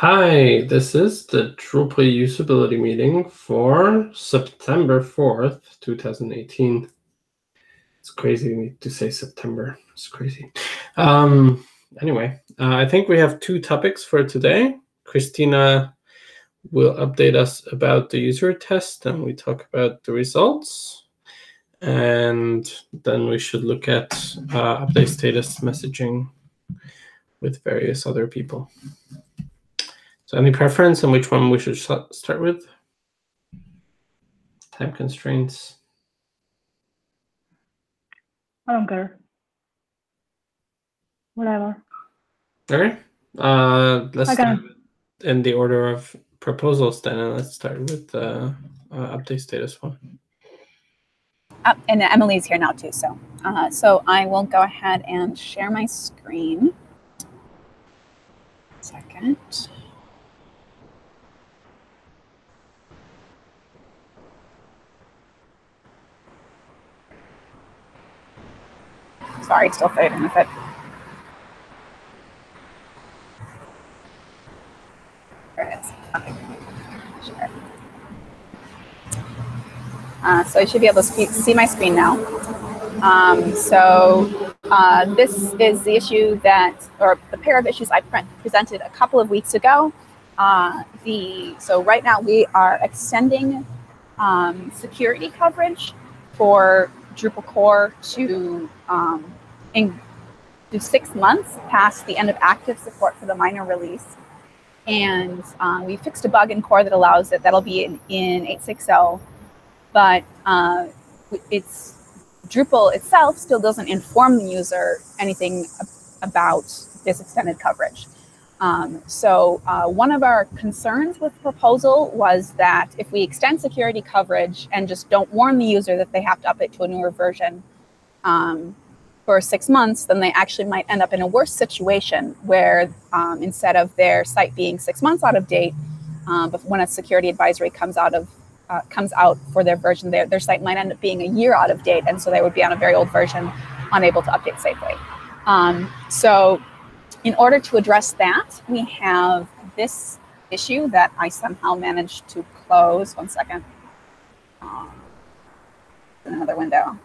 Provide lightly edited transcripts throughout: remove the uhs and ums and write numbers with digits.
Hi, this is the Drupal usability meeting for September 4th, 2018. It's crazy to say September. It's crazy. Anyway, I think we have two topics for today. Christina will update us about the user test, and we talk about the results. And then we should look at update status messaging with various other people. So any preference on which one we should start with? Time constraints. I don't care. Whatever. Okay. Let's start in the order of proposals then, and let's start with the update status one. And Emily's here now too, so I will go ahead and share my screen. Second. Sorry, it's still fading with it. There it is. Okay. Sure. So I should be able to see my screen now. This is the issue or the pair of issues I presented a couple of weeks ago. So right now we are extending security coverage for Drupal core to 6 months past the end of active support for the minor release. And we fixed a bug in core that allows it. That'll be in 8.6.0. But Drupal itself still doesn't inform the user anything about this extended coverage. One of our concerns with the proposal was that if we extend security coverage and just don't warn the user that they have to update to a newer version for 6 months, then they actually might end up in a worse situation where instead of their site being 6 months out of date, but when a security advisory comes out for their version, their site might end up being a year out of date, and so they would be on a very old version, unable to update safely. So in order to address that, we have this issue that I somehow managed to close. One second. Another window.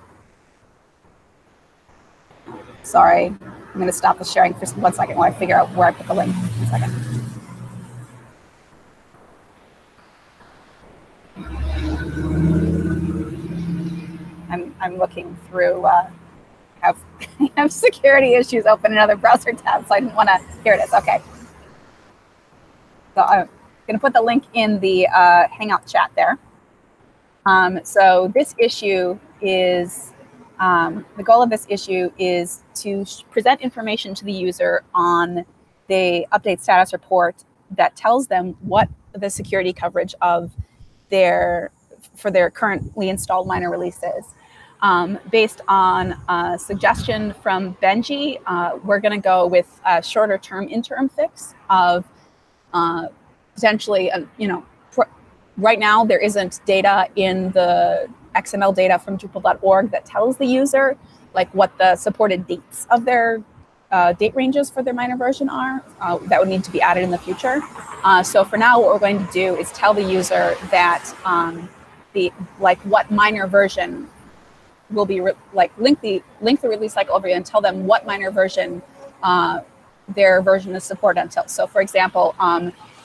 Sorry, I'm going to stop the sharing for 1 second while I figure out where I put the link. 1 second. I'm looking through. I have security issues open in other browser tabs, so I didn't want to. Here it is. Okay. So I'm going to put the link in the Hangout chat there. So this issue is. The goal of this issue is to present information to the user on the update status report that tells them what the security coverage of for their currently installed minor release is. Based on a suggestion from Benji, we're going to go with a shorter term interim fix of potentially, right now there isn't data in the XML data from Drupal.org that tells the user like what the supported dates of their date ranges for their minor version are. That would need to be added in the future. So for now, what we're going to do is tell the user that what minor version will be link the release cycle over and tell them what minor version their version is supported until. So for example,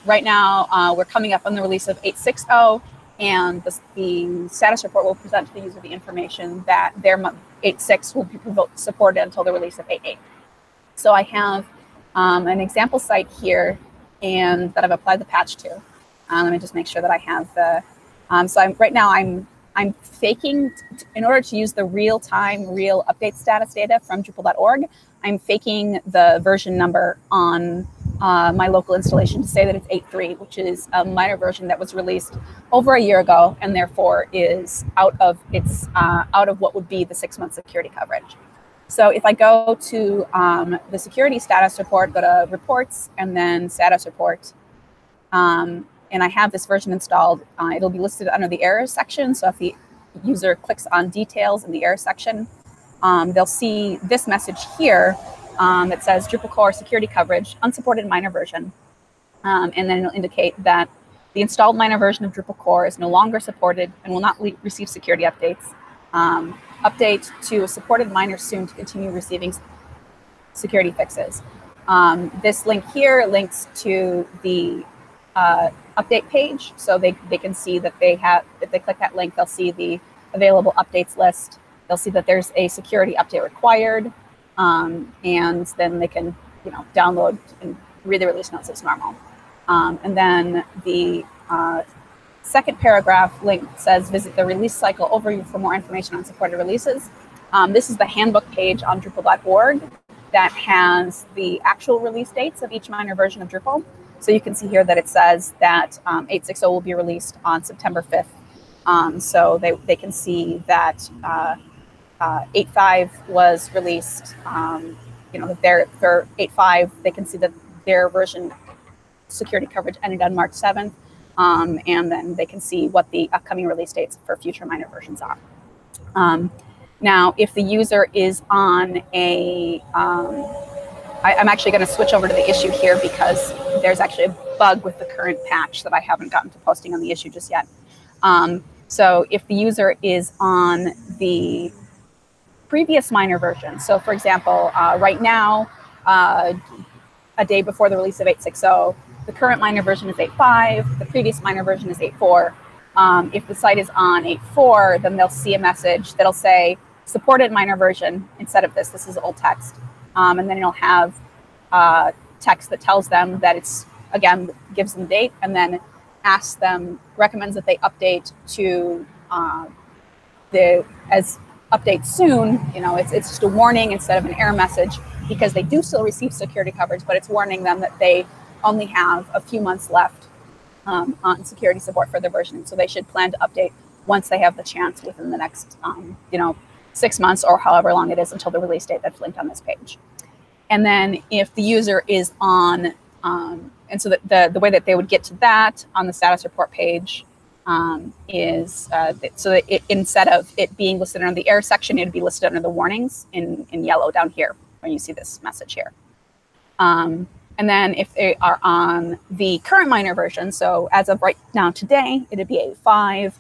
right now we're coming up on the release of 8.6.0. And the status report will present to the user the information that their 8.6 will be supported until the release of 8.8. So I have an example site here and that I've applied the patch to. Let me just make sure that I have the. Right now I'm faking in order to use the real update status data from Drupal.org. I'm faking the version number on my local installation to say that it's 8.3, which is a minor version that was released over a year ago and therefore is out of what would be the 6-month security coverage. So if I go to the security status report, go to reports and then status report, and I have this version installed, it'll be listed under the errors section. So if the user clicks on details in the error section, they'll see this message here that says Drupal core security coverage, unsupported minor version. And then it'll indicate that the installed minor version of Drupal core is no longer supported and will not receive security updates. Update to a supported minor soon to continue receiving security fixes. This link here links to the update page, so they can see that they have, if they click that link, they'll see the available updates list. They'll see that there's a security update required, and then they can, download and read the release notes as normal. And then the second paragraph link says, visit the release cycle overview for more information on supported releases. This is the handbook page on Drupal.org that has the actual release dates of each minor version of Drupal. So you can see here that it says that 8.6.0 will be released on September 5th. So they can see that 8.5 was released, their 8.5, they can see that their version security coverage ended on March 7th. And then they can see what the upcoming release dates for future minor versions are. Now, if the user is on a, I'm actually going to switch over to the issue here because there's actually a bug with the current patch that I haven't gotten to posting on the issue just yet. So if the user is on the previous minor version, so for example, right now, a day before the release of 8.6.0, the current minor version is 8.5, the previous minor version is 8.4. If the site is on 8.4, then they'll see a message that'll say supported minor version instead of this. This is old text. And then it'll have text that tells them that it's, again, gives them the date, and then asks them, recommends that they update to as update soon. It's just a warning instead of an error message, because they do still receive security coverage, but it's warning them that they only have a few months left on security support for their version. So they should plan to update once they have the chance within the next, 6 months or however long it is until the release date that's linked on this page. And then if the user is on, and so the way that they would get to that on the status report page is, so that instead of it being listed under the error section, it would be listed under the warnings in yellow down here when you see this message here. And then if they are on the current minor version, so as of right now today, it'd be 8.5,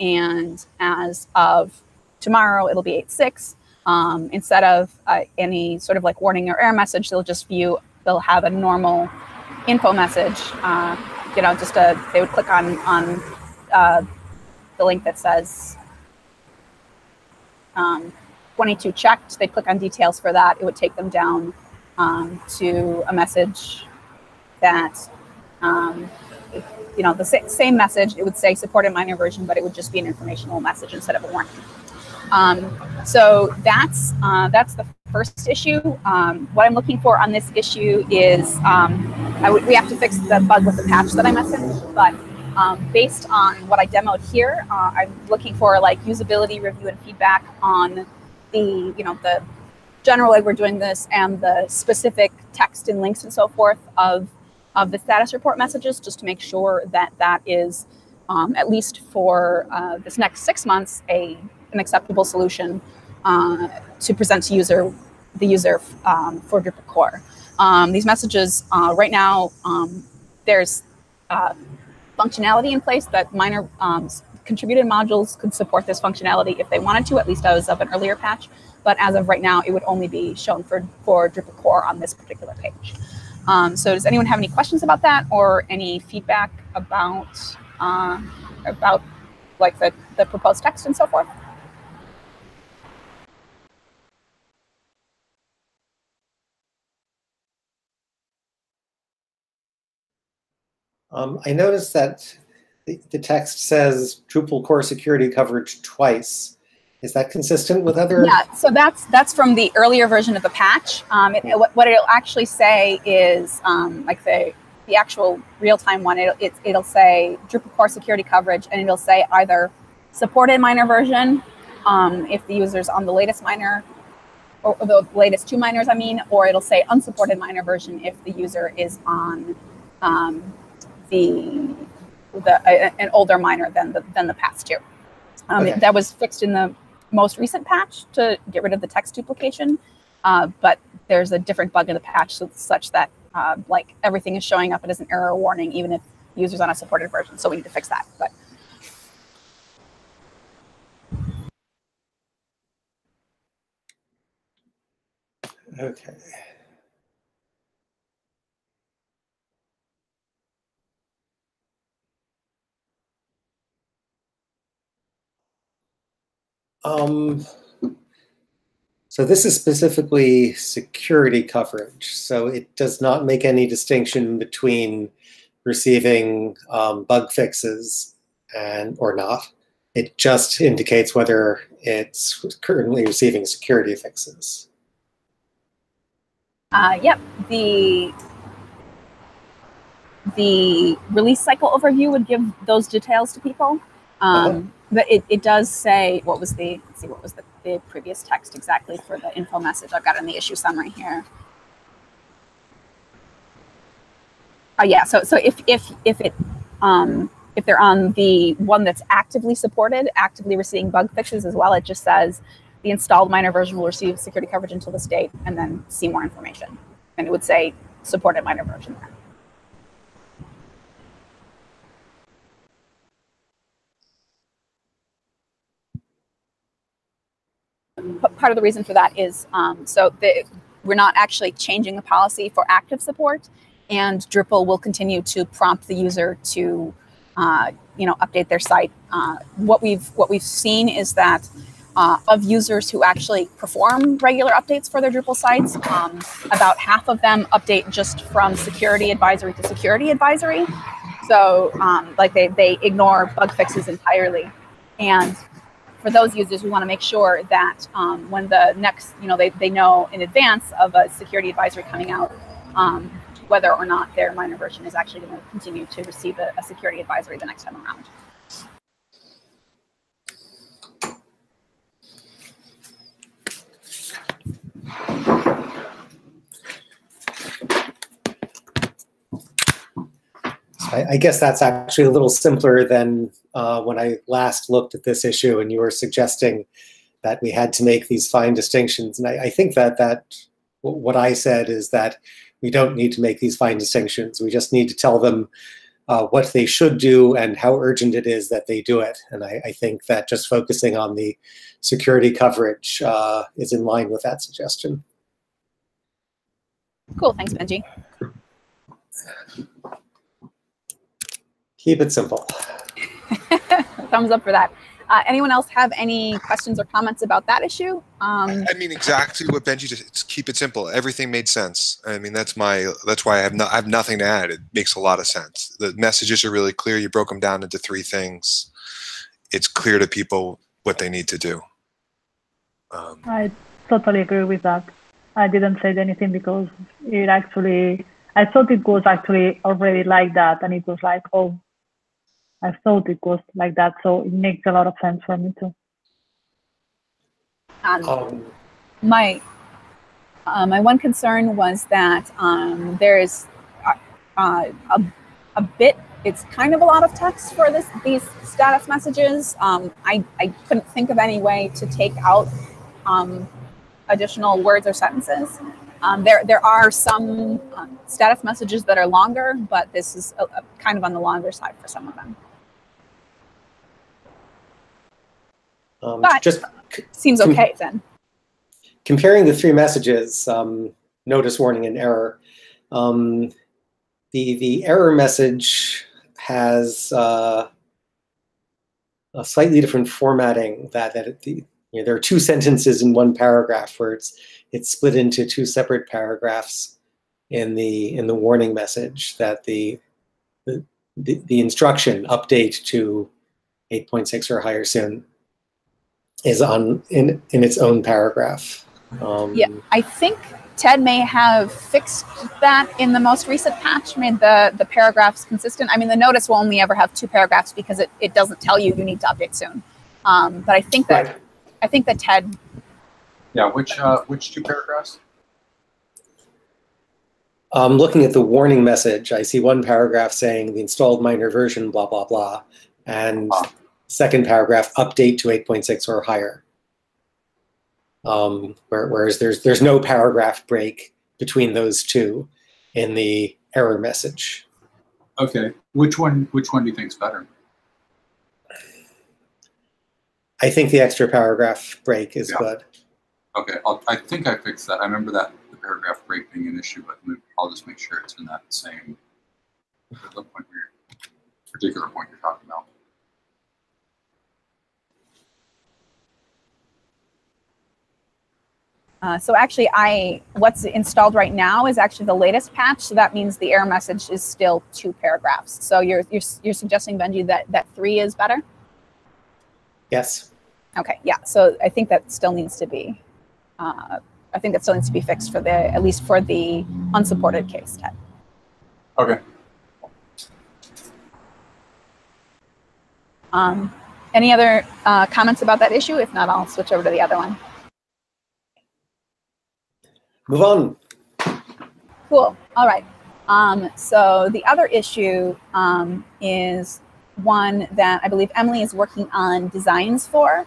and as of tomorrow, it'll be 8.6. Instead of any sort of like warning or error message, they'll have a normal info message. They would click on the link that says 22 checked. They'd click on details for that. It would take them down to a message that, the same message. It would say supported minor version, but it would just be an informational message instead of a warning. So that's the first issue. What I'm looking for on this issue is we have to fix the bug with the patch that I mentioned, but based on what I demoed here, I'm looking for like usability review and feedback on the general way we're doing this and the specific text and links and so forth of the status report messages, just to make sure that that is at least for this next 6 months an acceptable solution to present to the user for Drupal core. These messages right now, there's functionality in place that minor contributed modules could support this functionality if they wanted to, at least as of an earlier patch. But as of right now, it would only be shown for Drupal core on this particular page. So does anyone have any questions about that, or any feedback about like the proposed text and so forth? I noticed that the text says Drupal core security coverage twice. Is that consistent with other? Yeah, so that's from the earlier version of the patch. What it'll actually say is like the actual real-time one. It'll say Drupal core security coverage, and it'll say either supported minor version if the user's on the latest minor, or the latest 2 minors, or it'll say unsupported minor version if the user is on an older minor than the past 2. Okay. That was fixed in the most recent patch to get rid of the text duplication, but there's a different bug in the patch such that like everything is showing up as an error warning, even if the user's on a supported version. So we need to fix that. But okay. So this is specifically security coverage. So it does not make any distinction between receiving bug fixes or not. It just indicates whether it's currently receiving security fixes. Yep, the release cycle overview would give those details to people. But it does say, what was the previous text exactly for the info message? I've got it in the issue summary here. Yeah, so if they're on the one that's actively supported, actively receiving bug fixes as well, it just says the installed minor version will receive security coverage until this date, and then see more information. And it would say supported minor version there. Part of the reason for that is we're not actually changing the policy for active support, and Drupal will continue to prompt the user to update their site. What we've seen is that of users who actually perform regular updates for their Drupal sites, about half of them update just from security advisory to security advisory. So like they ignore bug fixes entirely. And for those users, we want to make sure that when the next, they know in advance of a security advisory coming out, whether or not their minor version is actually going to continue to receive a security advisory the next time around. I guess that's actually a little simpler than when I last looked at this issue and you were suggesting that we had to make these fine distinctions. And I think that what I said is that we don't need to make these fine distinctions. We just need to tell them what they should do and how urgent it is that they do it. And I think that just focusing on the security coverage is in line with that suggestion. Cool, thanks, Benji. Keep it simple. Thumbs up for that. Anyone else have any questions or comments about that issue? I mean, exactly what Benji just. It's keep it simple. Everything made sense. I mean, that's why I have nothing to add. It makes a lot of sense. The messages are really clear. You broke them down into 3 things. It's clear to people what they need to do. I totally agree with that. I didn't say anything because I thought it was actually already like that, and it was like, oh, I thought it was like that, so it makes a lot of sense for me too. My one concern was that there is a bit. It's kind of a lot of text for these status messages. I couldn't think of any way to take out additional words or sentences. There are some status messages that are longer, but this is kind of on the longer side for some of them. But just seems okay then. Comparing the 3 messages, notice, warning, and error, the error message has a slightly different formatting. There are 2 sentences in one paragraph where it's split into 2 separate paragraphs in the warning message. That the instruction update to 8.6 or higher soon is in its own paragraph. Yeah, I think Ted may have fixed that in the most recent patch, made the paragraphs consistent. I mean, the notice will only ever have 2 paragraphs because it doesn't tell you need to update soon. But I think that Right. I think that Ted. Yeah, which 2 paragraphs? Looking at the warning message, I see one paragraph saying the installed minor version, blah, blah, blah, and second paragraph, update to 8.6 or higher. Whereas there's no paragraph break between those 2. in the error message. Okay, which one do you think is better? I think the extra paragraph break is good. Okay, I think I fixed that. I remember that the paragraph break being an issue, but I'll just make sure it's in that same particular point you're talking about. So actually, what's installed right now is actually the latest patch. So that means the error message is still 2 paragraphs. So you're suggesting, Benji, that 3 is better? Yes. Okay. Yeah. So I think that still needs to be. I think that still needs to be fixed for at least for the unsupported case, Ted. Okay. Any other comments about that issue? If not, I'll switch over to the other one. Move on. Cool. All right. So the other issue is one that I believe Emily is working on designs for.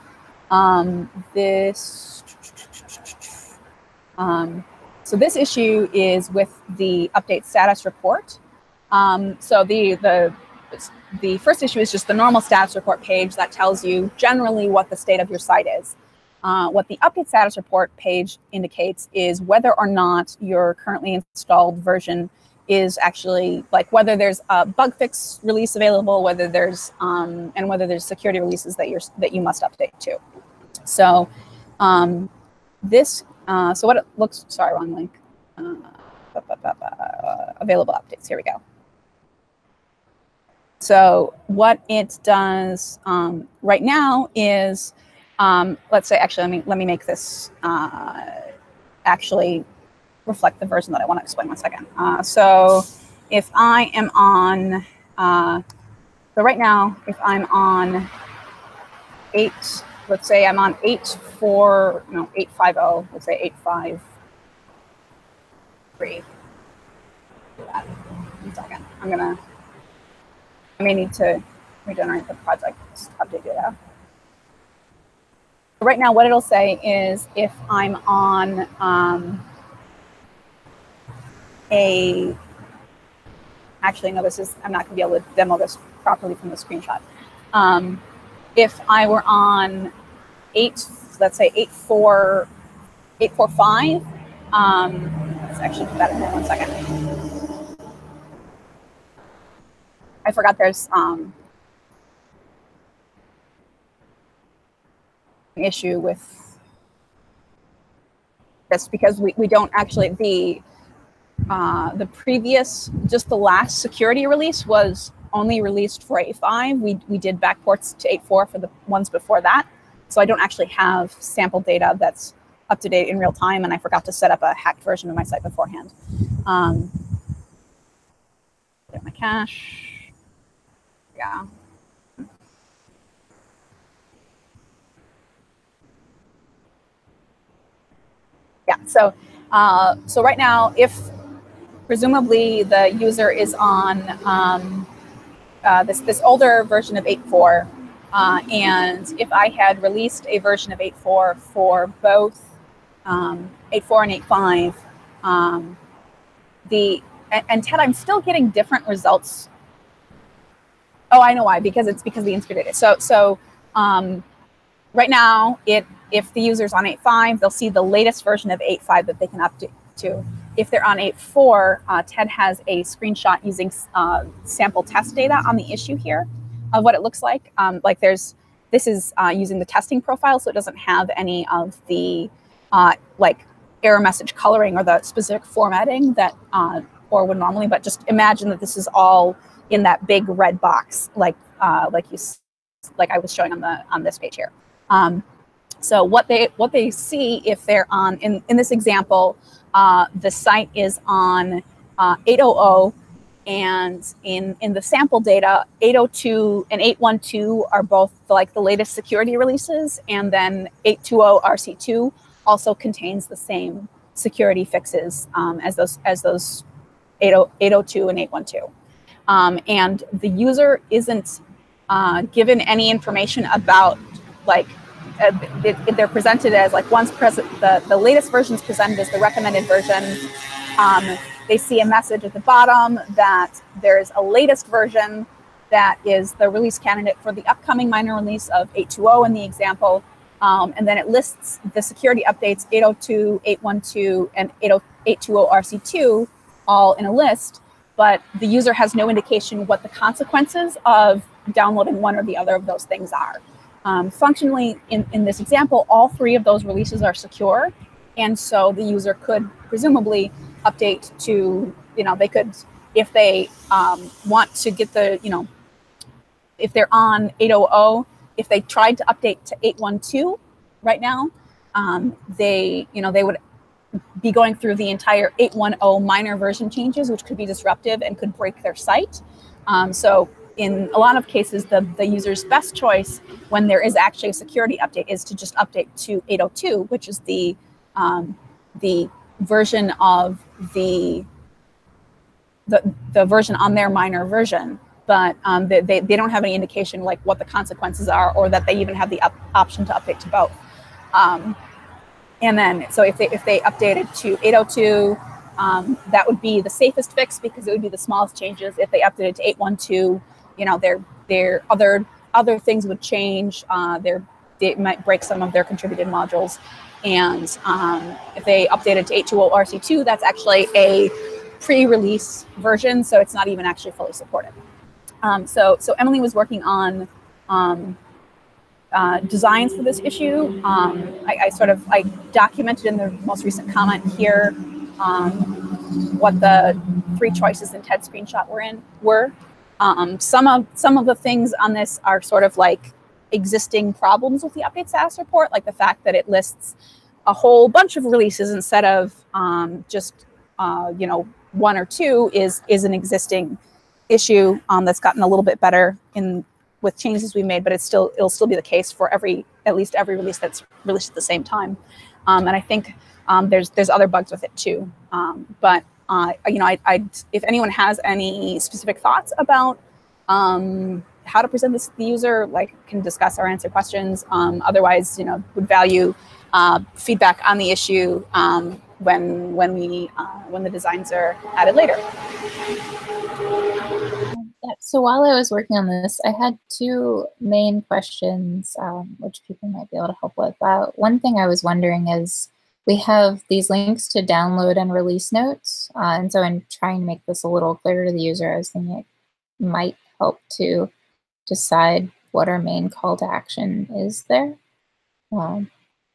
So this issue is with the update status report. So the first issue is just the normal status report page that tells you generally what the state of your site is. What the update status report page indicates is whether or not your currently installed version is actually, like, whether there's a bug fix release available, whether there's and whether there's security releases that you must update to. So so what it looks, sorry, wrong link. Available updates. Here we go. So what it does right now is, let's say, actually, let me make this actually reflect the version that I want to explain. 1 second. So if I am on, so right now, if I'm on 8, let's say I'm on 850, let's say 853. Do that. 1 second. I may need to regenerate the project update data. Right now, what it'll say is if I'm on actually, no, I'm not going to be able to demo this properly from the screenshot. If I were on let's say 845, let's actually put that in there 1 second. I forgot there's an issue with this because we don't actually, the previous, just the last security release was only released for 8.5. We did backports to 8.4 for the ones before that. So I don't actually have sample data that's up to date in real time, and I forgot to set up a hacked version of my site beforehand. Get my cache. Yeah. Yeah, so right now, if presumably the user is on this older version of 8.4, and if I had released a version of 8.4 for both 8.4 and 8.5, and Ted, I'm still getting different results. Oh, I know why, because it's because of the integrated. So right now, if the user's on 8.5, they'll see the latest version of 8.5 that they can update to. If they're on 8.4, Ted has a screenshot using sample test data on the issue here of what it looks like. This is using the testing profile, so it doesn't have any of the like error message coloring or the specific formatting that or would normally. But just imagine that this is all in that big red box, like I was showing on this page here. So what they see if they're on in this example, the site is on 8.00, and in the sample data, 8.02 and 8.12 are both the latest security releases, and then 8.20 RC2 also contains the same security fixes as those 8.02 and 8.12. And the user isn't given any information about they're presented as once present, the latest version is presented as the recommended version, they see a message at the bottom that there's a latest version that is the release candidate for the upcoming minor release of 8.2.0 in the example. And then it lists the security updates 8.02, 8.12, and 8.20 RC2 all in a list, but the user has no indication what the consequences of downloading one or the other of those things are. Functionally, in this example, all three of those releases are secure, and so the user could presumably update to, they could, if they want to get the, if they're on 8.0.0, if they tried to update to 8.12 right now, they would be going through the entire 8.1.0 minor version changes, which could be disruptive and could break their site. So in a lot of cases, the user's best choice when there is actually a security update is to just update to 8.02, which is the version of the version on their minor version. But they don't have any indication like what the consequences are, or that they even have the option to update to both. And then, so if they updated to 8.02, that would be the safest fix because it would be the smallest changes. If they updated to 8.12, their other things would change. They might break some of their contributed modules. And if they updated to 8.2.0 RC2, that's actually a pre-release version, so it's not even actually fully supported. So Emily was working on designs for this issue. I documented in the most recent comment here what the 3 choices in TED screenshot were. Some of the things on this are sort of like existing problems with the update status report, like the fact that it lists a whole bunch of releases instead of just 1 or 2 is an existing issue that's gotten a little bit better with changes we made, but it'll still be the case for at least every release that's released at the same time. And I think there's other bugs with it too. But if anyone has any specific thoughts about how to present this to the user, can discuss or answer questions. Otherwise, would value feedback on the issue when the designs are added later. Yeah, so while I was working on this, I had 2 main questions, which people might be able to help with. One thing I was wondering is, we have these links to download and release notes. And so I'm trying to make this a little clearer to the user. I was thinking it might help to decide what our main call to action is there.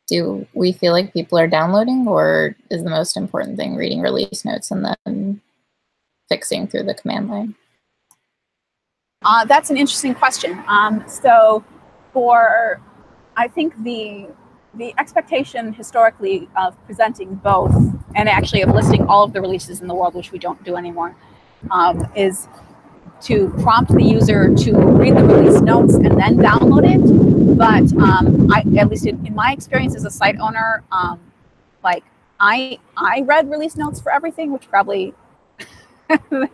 Do we feel like people are downloading, or is the most important thing reading release notes and then fixing through the command line? That's an interesting question. So I think the expectation historically of presenting both, and actually of listing all of the releases in the world, which we don't do anymore, is to prompt the user to read the release notes and then download it. But at least in my experience as a site owner, I read release notes for everything, which probably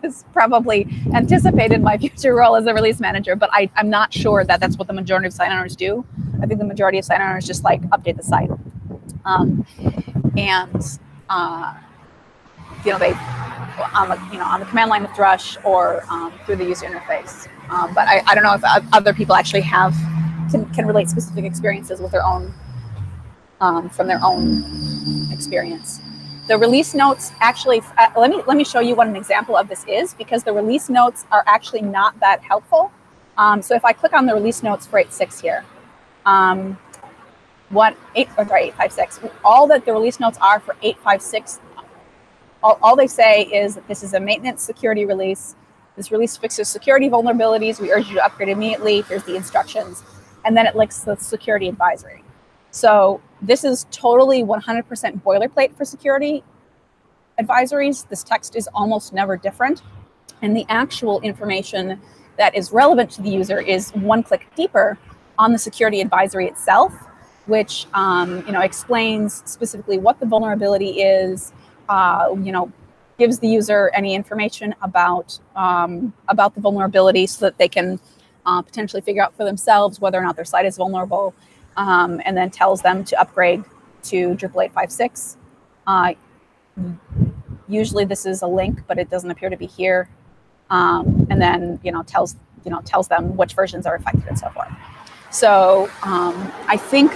is probably anticipated my future role as a release manager, but I'm not sure that that's what the majority of site owners do. I think the majority of site owners just update the site. They on the command line with Drush or through the user interface. But I don't know if other people actually can relate specific experiences with their own from their own experience. The release notes actually, let me show you what an example of this is, because the release notes are actually not that helpful. So if I click on the release notes for 8.6 here, 8.56, all that the release notes are for 8.56, all they say is that this is a maintenance security release. This release fixes security vulnerabilities. We urge you to upgrade immediately. Here's the instructions. And then it links the security advisory. So this is totally 100% boilerplate for security advisories. This text is almost never different. And the actual information that is relevant to the user is one click deeper on the security advisory itself, which explains specifically what the vulnerability is, gives the user any information about the vulnerability so that they can potentially figure out for themselves whether or not their site is vulnerable, and then tells them to upgrade to Drupal 8.56. Usually this is a link, but it doesn't appear to be here. And then, tells them which versions are affected and so forth. So I think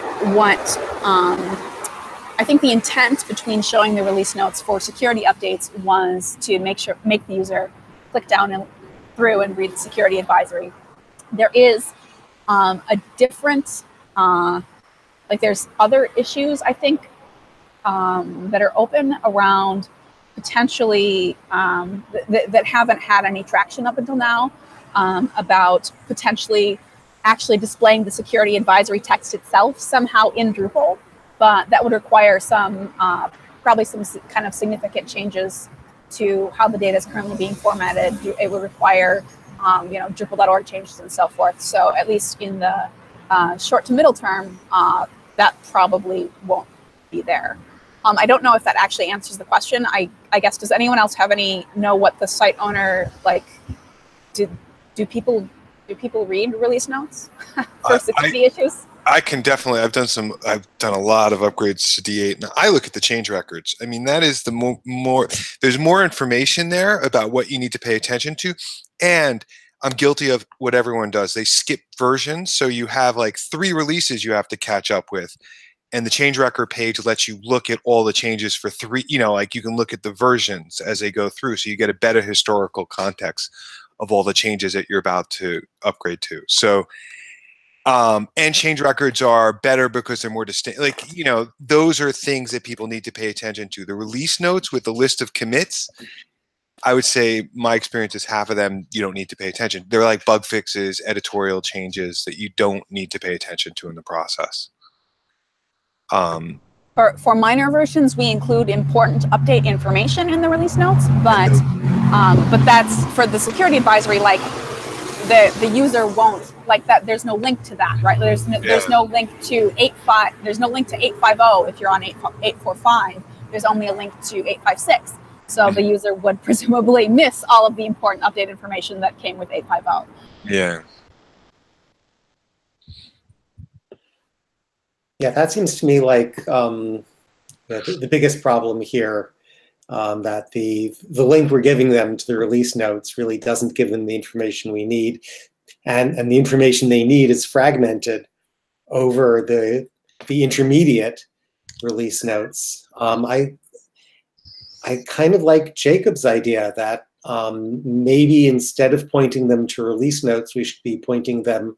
the intent between showing the release notes for security updates was to make the user click down and through and read the security advisory. There is a different, there's other issues, I think, that are open around potentially that haven't had any traction up until now, about potentially actually displaying the security advisory text itself somehow in Drupal, but that would require probably some kind of significant changes to how the data is currently being formatted. It would require Drupal.org changes and so forth. So at least in the short to middle term, that probably won't be there. I don't know if that actually answers the question. I guess, does anyone else know what the site owner, do people read release notes for security issues? I can definitely. I've done a lot of upgrades to D8, and I look at the change records. I mean, that is the more. There's more information there about what you need to pay attention to, and I'm guilty of what everyone does. They skip versions, so you have like 3 releases you have to catch up with, and the change record page lets you look at all the changes for 3. You can look at the versions as they go through, so you get a better historical context of all the changes that you're about to upgrade to. So. And change records are better because they're more distinct. Those are things that people need to pay attention to. The release notes with the list of commits, I would say my experience is half of them you don't need to pay attention. They're like bug fixes, editorial changes that you don't need to pay attention to in the process. For minor versions, we include important update information in the release notes, but that's for the security advisory. The user won't that. There's no link to that, right? There's no link to 8.5. There's no link to 8.50 if you're on 8.4.5. There's only a link to 8.5.6. So the user would presumably miss all of the important update information that came with 8.50. Yeah. Yeah, that seems to me like the biggest problem here. That the link we're giving them to the release notes really doesn't give them the information we need, and the information they need is fragmented over the intermediate release notes. I kind of like Jacob's idea that maybe instead of pointing them to release notes, we should be pointing them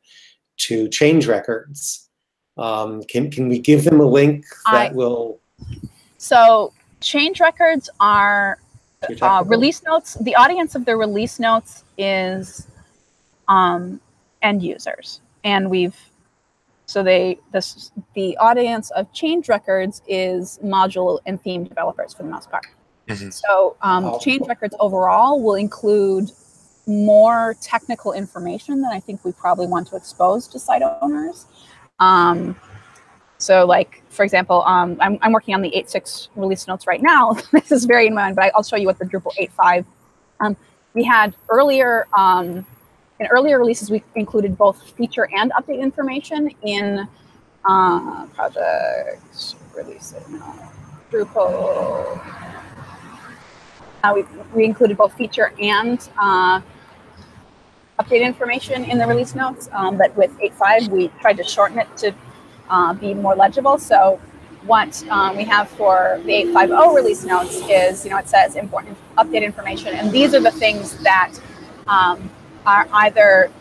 to change records. Can we give them a link that will? So. Change records are release notes. The audience of the release notes is end users, and the audience of change records is module and theme developers for the most part. Mm-hmm. So change records overall will include more technical information than I think we probably want to expose to site owners. So, for example, I'm working on the 8.6 release notes right now. This is very in mind, but I'll show you what the Drupal 8.5. We had earlier, in earlier releases, we included both feature and update information in project releasing Drupal. We included both feature and update information in the release notes, but with 8.5, we tried to shorten it to be more legible. So what we have for the 8.50 release notes is, it says important update information. And these are the things that are either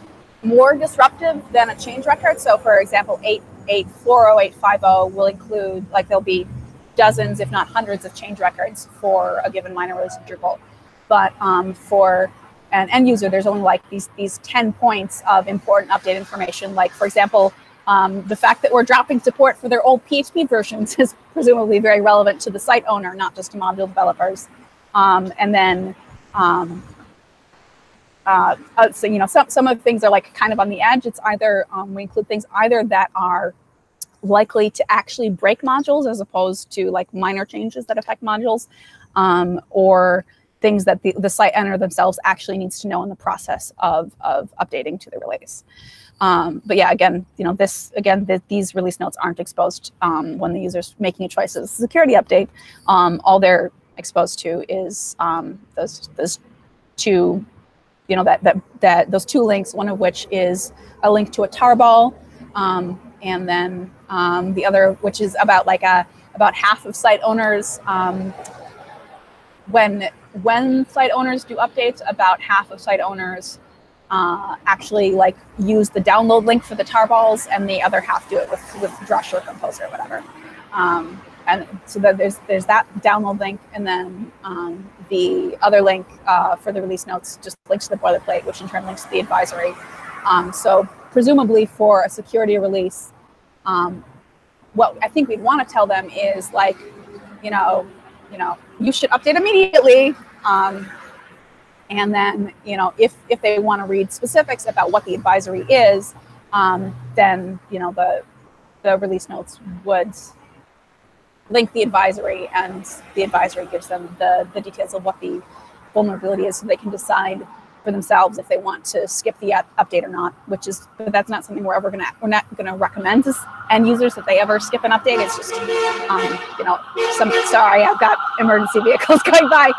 more disruptive than a change record. So for example, 8.40, 8.50 will include, there'll be dozens, if not hundreds of change records for a given minor release of Drupal. But for an end user, there's only these 10 points of important update information. For example, the fact that we're dropping support for their old PHP versions is presumably very relevant to the site owner, not just to module developers. And then, so some of the things are kind of on the edge. It's either we include things either that are likely to actually break modules as opposed to minor changes that affect modules, or things that the site owner themselves actually needs to know in the process of updating to the release. But yeah, again, these release notes aren't exposed when the user's making a choice as a security update. All they're exposed to is those two, you know, that those two links. One of which is a link to a tarball, and then the other, which is about like about half of site owners. When site owners do updates, about half of site owners actually like use the download link for the tarballs, and the other half do it with Drush or Compose or whatever. And so that there's that download link, and then the other link for the release notes just links to the boilerplate, which in turn links to the advisory. So presumably for a security release, what I think we'd want to tell them is like, you know, you should update immediately. And then, you know, if they want to read specifics about what the advisory is, then, you know, the release notes would link the advisory, and the advisory gives them the details of what the vulnerability is, so they can decide for themselves if they want to skip the update or not. But that's not something we're not gonna recommend to end users that they ever skip an update. It's just, you know, sorry, I've got emergency vehicles going by.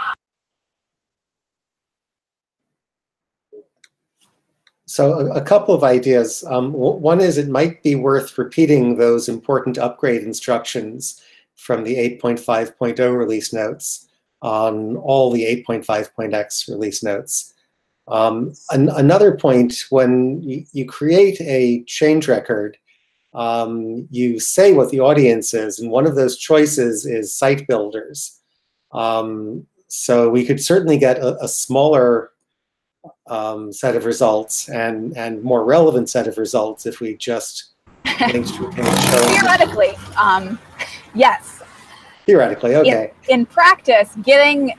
So a couple of ideas. One is it might be worth repeating those important upgrade instructions from the 8.5.0 release notes on all the 8.5.x release notes. Another point, when you create a change record, you say what the audience is, and one of those choices is site builders. So we could certainly get a smaller set of results and more relevant set of results if we just linked to a page. Theoretically, yes. Theoretically, okay. In practice, getting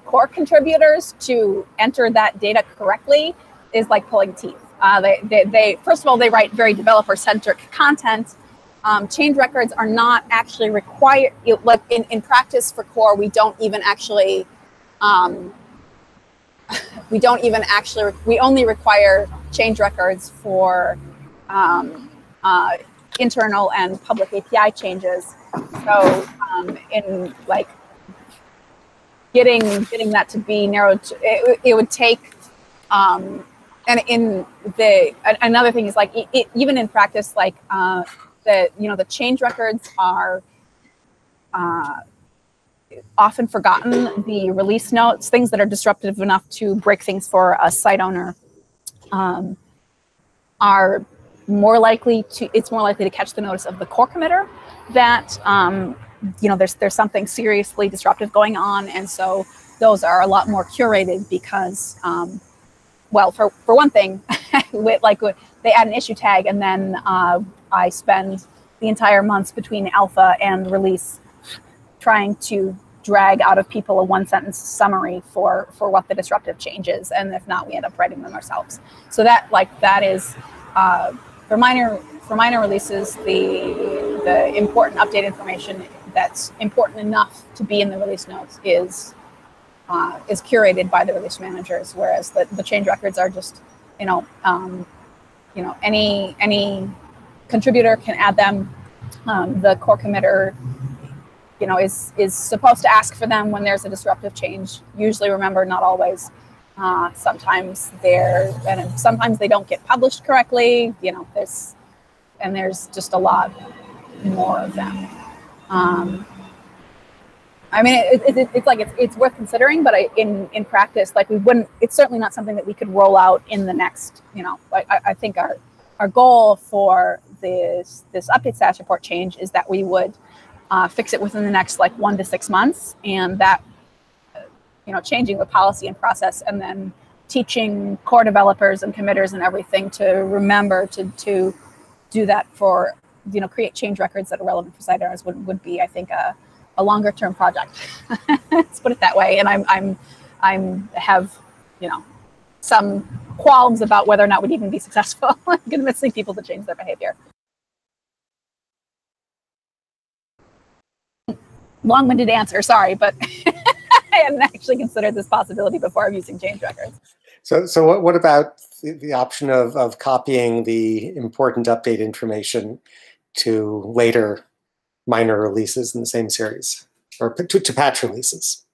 core contributors to enter that data correctly is like pulling teeth. They first of all, they write very developer-centric content. Change records are not actually required. Like in practice for core, we only require change records for internal and public API changes. So in like getting that to be narrowed, it would take. And another thing is like even in practice, like the change records are often forgotten. The release notes, things that are disruptive enough to break things for a site owner, are more likely to. It's more likely to catch the notice of the core committer that there's something seriously disruptive going on, and so those are a lot more curated because, well, for one thing, they add an issue tag, and then I spend the entire months between alpha and release trying to drag out of people a one-sentence summary for what the disruptive change is, and if not, we end up writing them ourselves. So that is for minor releases, the important update information that's important enough to be in the release notes is curated by the release managers, whereas the change records are just any contributor can add them. The core committer is supposed to ask for them when there's a disruptive change. Usually, remember, not always. Sometimes sometimes they don't get published correctly. There's just a lot more of them. I mean, it's worth considering, but in practice, like it's certainly not something that we could roll out in the next. I think our goal for this update status report change is that we would fix it within the next 1 to 6 months, and that changing the policy and process, and then teaching core developers and committers and everything to remember to do that for create change records that are relevant for site owners would be, I think, a longer term project. Let's put it that way. And I'm have some qualms about whether or not we'd even be successful in convincing people to change their behavior. Long-winded answer, sorry, but I hadn't actually considered this possibility before of using change records. So what about the option of copying the important update information to later minor releases in the same series? or to patch releases?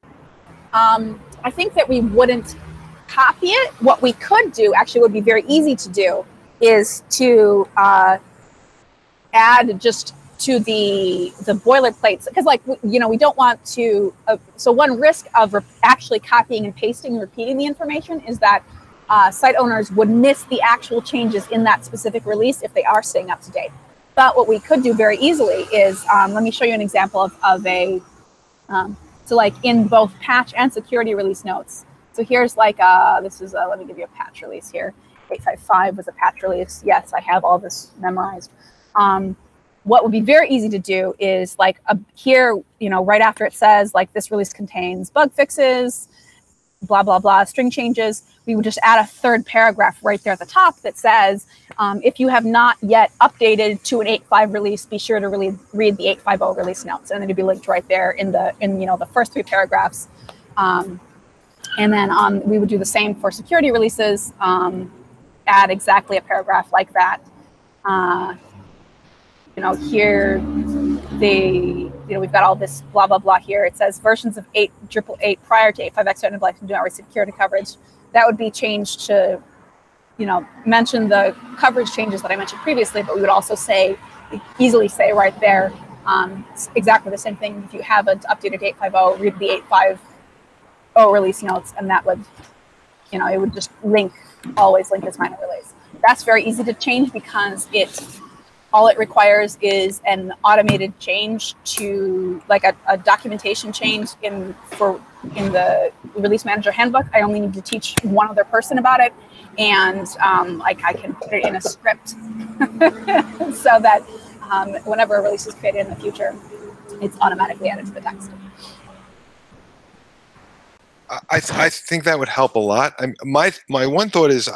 I think that we wouldn't copy it. What we could do, actually would be very easy to do, is to add just to the boilerplates, because like, you know, we don't want to, so one risk of actually copying and pasting and repeating the information is that site owners would miss the actual changes in that specific release if they are staying up to date. But what we could do very easily is, let me show you an example of a, so like in both patch and security release notes. So here's like, this is, let me give you a patch release here. 855 was a patch release. Yes, I have all this memorized. What would be very easy to do is like here, you know, right after it says like this release contains bug fixes, blah, blah, blah, string changes, we would just add a third paragraph right there at the top that says, if you have not yet updated to an 8.5 release, be sure to read the 8.50 release notes. And then it'd be linked right there in you know, the first 3 paragraphs. And then we would do the same for security releases, add exactly a paragraph like that. You know, here, you know, we've got all this blah, blah, blah here. It says versions of Drupal 8 prior to 8.5x end of life do not receive security coverage. That would be changed to, you know, mention the coverage changes that I mentioned previously, but we would also say, easily say right there, exactly the same thing. If you haven't updated 8.50, read the 8.50 release notes, and that would, you know, it would just always link as minor release. That's very easy to change because all it requires is an automated change to like a documentation change in the release manager handbook. I only need to teach one other person about it, and like I can put it in a script so that whenever a release is created in the future, it's automatically added to the text. I think that would help a lot. My one thought is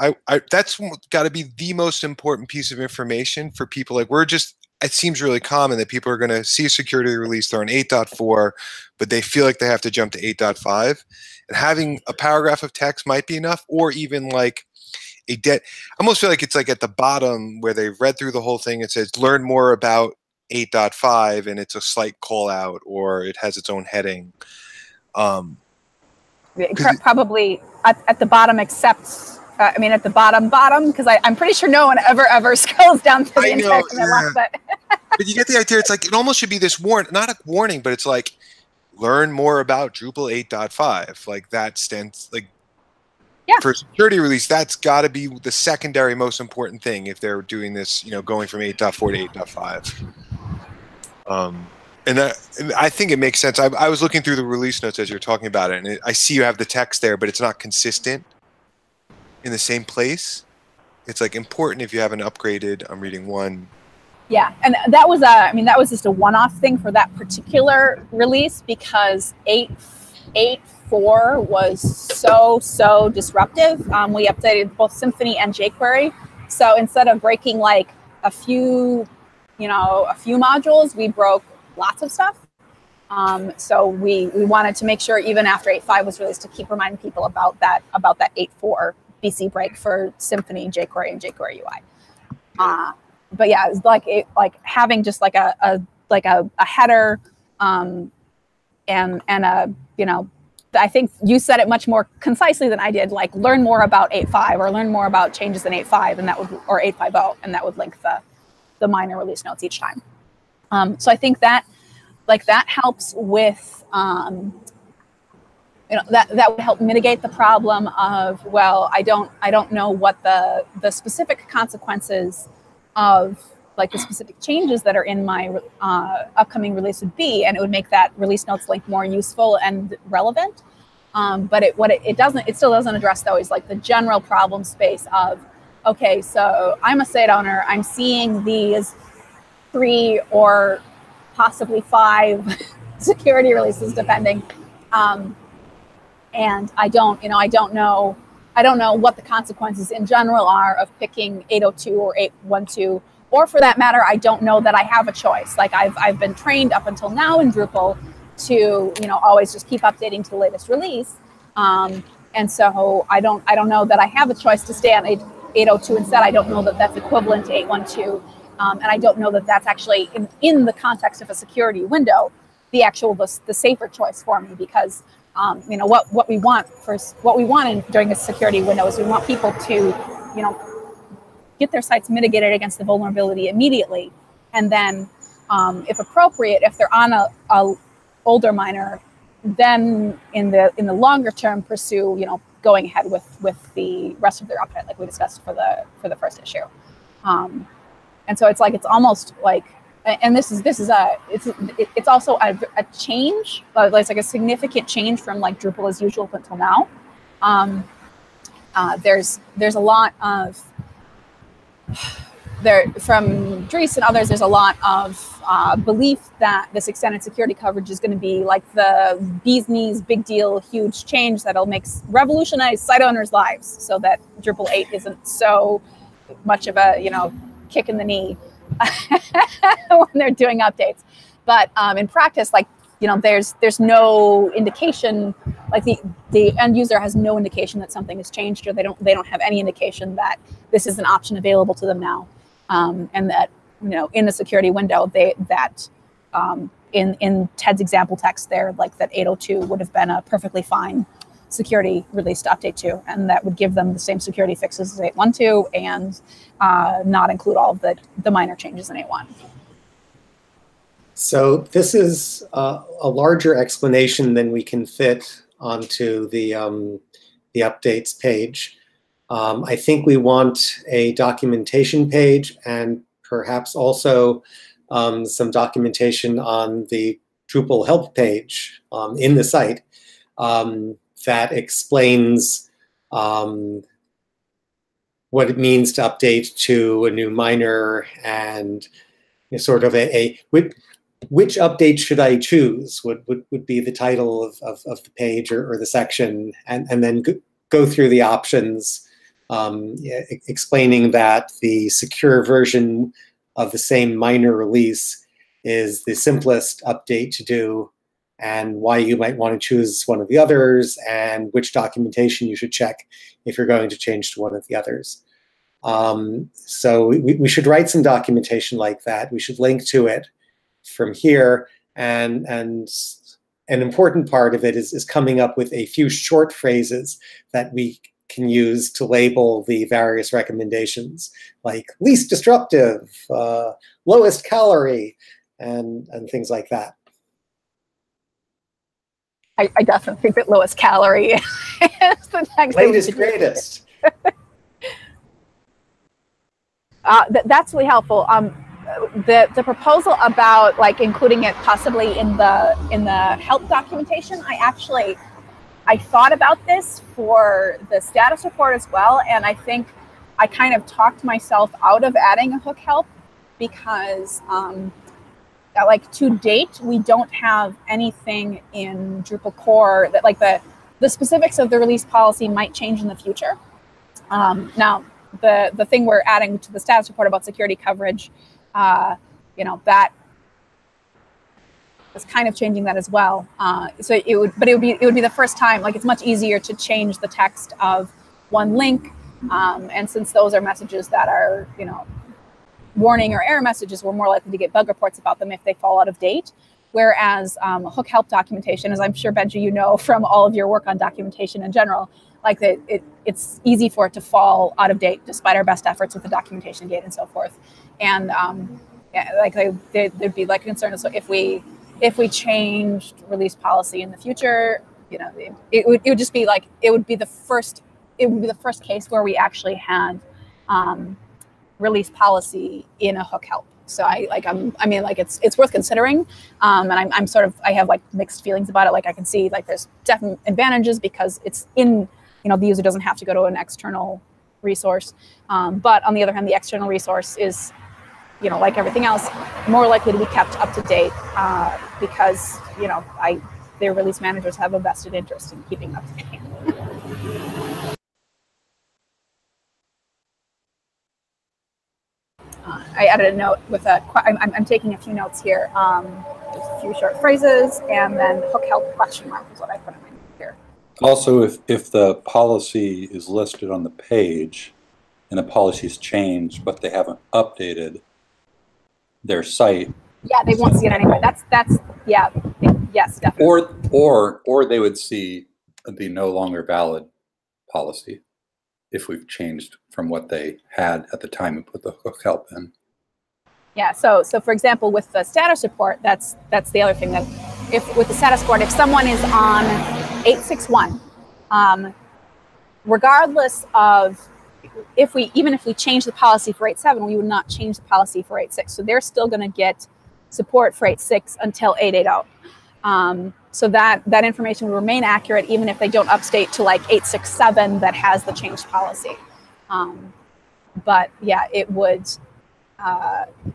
that's got to be the most important piece of information for people. Like it seems really common that people are going to see a security release, they're on 8.4, but they feel like they have to jump to 8.5. And having a paragraph of text might be enough, or even like I almost feel like it's like at the bottom where they've read through the whole thing, it says learn more about 8.5, and it's a slight call out, or it has its own heading. Probably at the bottom, except I mean at the bottom, because I'm pretty sure no one ever scrolls down to the entire thing. But you get the idea. It's like it almost should be this not a warning, but it's like learn more about Drupal 8.5. Like that stands like for security release. That's got to be the secondary most important thing if they're doing this. You know, going from 8.4 to 8.5. And I think it makes sense. I was looking through the release notes as you're talking about it, and I see you have the text there, but it's not consistent in the same place. It's like important if you haven't upgraded. I'm reading one. Yeah, and that was just a one-off thing for that particular release because 8.4 was so disruptive. We updated both Symfony and jQuery, so instead of breaking like a few modules, we broke lots of stuff. So we wanted to make sure even after 8.5 was released to keep reminding people about that 8.4 BC break for Symfony, jQuery, and jQuery UI. But yeah, it's like having just like a header and a, you know, I think you said it much more concisely than I did, like learn more about 8.5 or learn more about changes in 8.5 and that would, or 8.50, and that would link the minor release notes each time. So I think that helps with, you know, that would help mitigate the problem of, well, I don't know what the specific consequences of like the specific changes that are in my upcoming release would be, and it would make that release notes link more useful and relevant. But it still doesn't address though is like the general problem space of, okay, so I'm a site owner, I'm seeing these 3 or possibly 5 security releases depending, and I don't know what the consequences in general are of picking 8.02 or 8.12, or for that matter, I don't know that I have a choice. Like I've been trained up until now in Drupal to, you know, always just keep updating to the latest release, and so I don't know that I have a choice to stay on 8.02 instead. I don't know that that's equivalent to 8.12. And I don't know that that's actually in the context of a security window, the actual the safer choice for me, because you know what we want during a security window is we want people to, you know, get their sites mitigated against the vulnerability immediately, and then if appropriate, if they're on a older miner, then in the longer term pursue, you know, going ahead with the rest of their update, like we discussed for the first issue. And so it's like, it's almost like, and this is it's also a change, it's like a significant change from like Drupal as usual until now. There's a lot of from Dries and others, there's a lot of belief that this extended security coverage is going to be like the bee's knees, big deal, huge change that'll revolutionize site owners' lives, so that Drupal 8 isn't so much of a, you know, kick in the knee when they're doing updates. But in practice, like, you know, there's no indication, like the end user has no indication that something has changed, or they don't have any indication that this is an option available to them now. And that, you know, in the security window, in Ted's example text there, like that 802 would have been a perfectly fine security release to update to, and that would give them the same security fixes as 812 and not include all of the minor changes in 8.1. So this is a larger explanation than we can fit onto the updates page. I think we want a documentation page, and perhaps also some documentation on the Drupal help page in the site that explains what it means to update to a new miner, and sort of which update should I choose would be the title of the page or the section, and then go through the options, explaining that the secure version of the same minor release is the simplest update to do, and why you might want to choose one of the others, and which documentation you should check if you're going to change to one of the others. So we should write some documentation like that. We should link to it from here, and an important part of it is coming up with a few short phrases that we can use to label the various recommendations, like least disruptive, lowest calorie, and things like that. I definitely think that lowest calorie is the next latest greatest. That's really helpful. The proposal about like including it possibly in the help documentation, I thought about this for the status report as well, and I think I kind of talked myself out of adding a hook help, because like to date we don't have anything in Drupal core that, like, the specifics of the release policy might change in the future. Now the thing we're adding to the status report about security coverage, you know, that is kind of changing that as well. So it would be the first time. Like, it's much easier to change the text of one link, and since those are messages that are, you know, warning or error messages, we're more likely to get bug reports about them if they fall out of date. Whereas hook help documentation, as I'm sure, Benji, you know from all of your work on documentation in general, like it's easy for it to fall out of date despite our best efforts with the documentation gate and so forth. And yeah, like there'd be like a concern. So if we changed release policy in the future, you know, it would just be like, it would be the first case where we actually had release policy in a hook help. So I mean, it's worth considering, and I'm sort of, I have like mixed feelings about it. Like, I can see like there's definite advantages because it's in, you know, the user doesn't have to go to an external resource, but on the other hand, the external resource is, you know, like everything else, more likely to be kept up to date, because, you know, their release managers have a vested interest in keeping up to date. I added a note with I'm taking a few notes here, just a few short phrases, and then hook help question mark is what I put in my note here. Also, if the policy is listed on the page and the policy is changed, but they haven't updated their site, Yeah, they won't see it anyway. That's yeah. Yes, definitely. Or they would see the no longer valid policy if we've changed from what they had at the time we put the hook help in. Yeah. So for example, with the status report, that's the other thing, that if with the status report, if someone is on 861, regardless of even if we change the policy for 8.7, we would not change the policy for 8.6. So they're still going to get support for 8.6 until 8.8.0. So that information will remain accurate even if they don't update to like 8.6.7 that has the changed policy. But yeah, it would,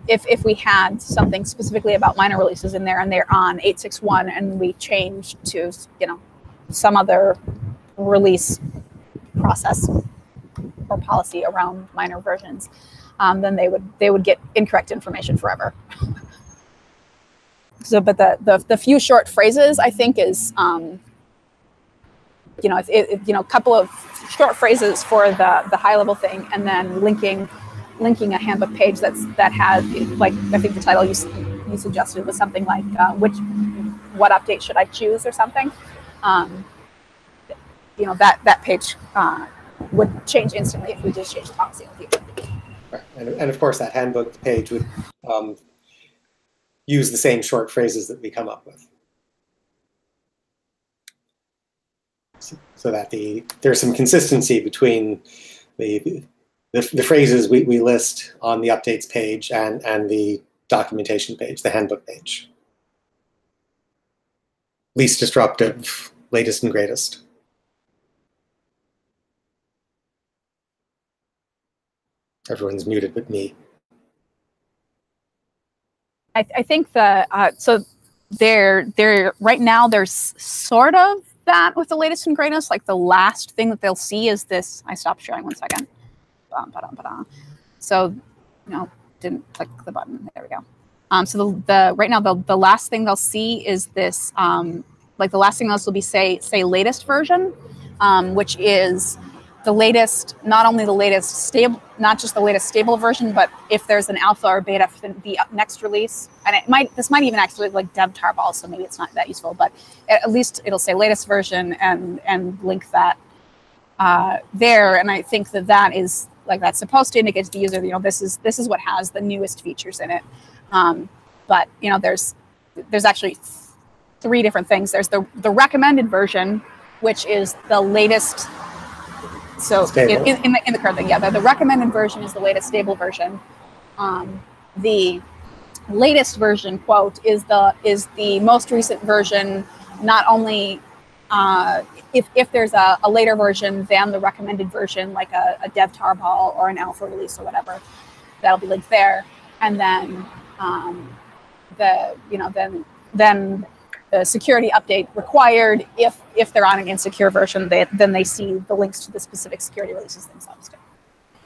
if we had something specifically about minor releases in there and they're on 8.6.1 and we change to, you know, some other release process or policy around minor versions, then they would get incorrect information forever. So, but the few short phrases, I think, is you know, you know, a couple of short phrases for the high level thing, and then linking a handbook page that has, like, I think the title you suggested was something like what update should I choose or something. You know, that page would change instantly if we just change the policy in the future. Right. And of course, that handbook page would use the same short phrases that we come up with, so that there's some consistency between the phrases we list on the updates page and the documentation page, the handbook page. Least disruptive, latest and greatest. Everyone's muted but me. I think so they're right now there's sort of that with the latest and greatest. Like the last thing that they'll see is this. I stopped sharing 1 second. So, you know, didn't click the button. There we go. So the right now the last thing they'll see is this. Like the last thing else will be say latest version, which is the latest, not only the latest stable, not just the latest stable version, but if there's an alpha or beta for the next release, and this might even actually like dev tarball, so maybe it's not that useful, but at least it'll say latest version and link that there. And I think that is like, that's supposed to indicate to the user, you know, this is what has the newest features in it. But you know, there's actually 3 different things. There's the recommended version, which is the latest. So in the current thing, yeah, the recommended version is the latest stable version. The latest version, quote, is the most recent version. Not only if there's a later version than the recommended version, like a dev tarball or an alpha release or whatever, that'll be linked there. And then then the security update required if they're on an insecure version, then they see the links to the specific security releases themselves too.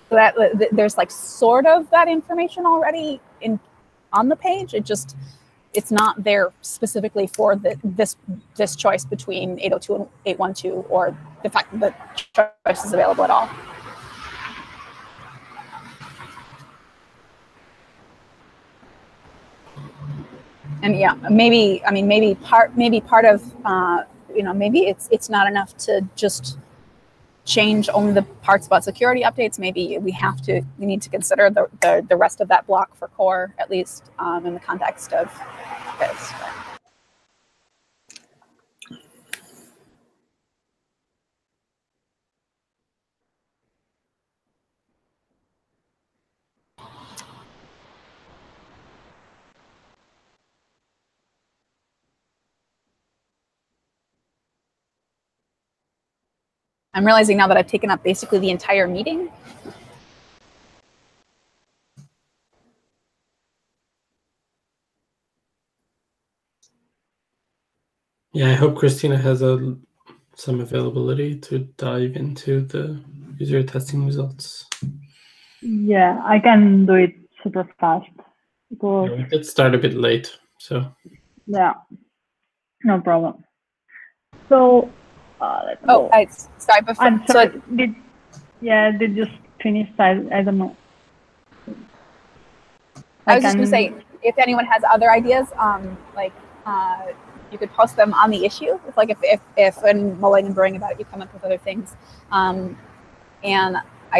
So that there's like sort of that information already on the page. It's not there specifically for this choice between 802 and 812, or the fact that the choice is available at all. And yeah, maybe part of you know, maybe it's not enough to just change only the parts about security updates. Maybe we need to consider the rest of that block for core, at least in the context of this. I'm realizing now that I've taken up basically the entire meeting. Yeah, I hope Christina has some availability to dive into the user testing results. Yeah, I can do it super fast. Because, yeah, we did start a bit late, so. Yeah, no problem. So, sorry, before, I'm sorry. Did you finish? I don't know. I was just going to say, if anyone has other ideas, you could post them on the issue. If when mulling and brewing about it, you come up with other things, and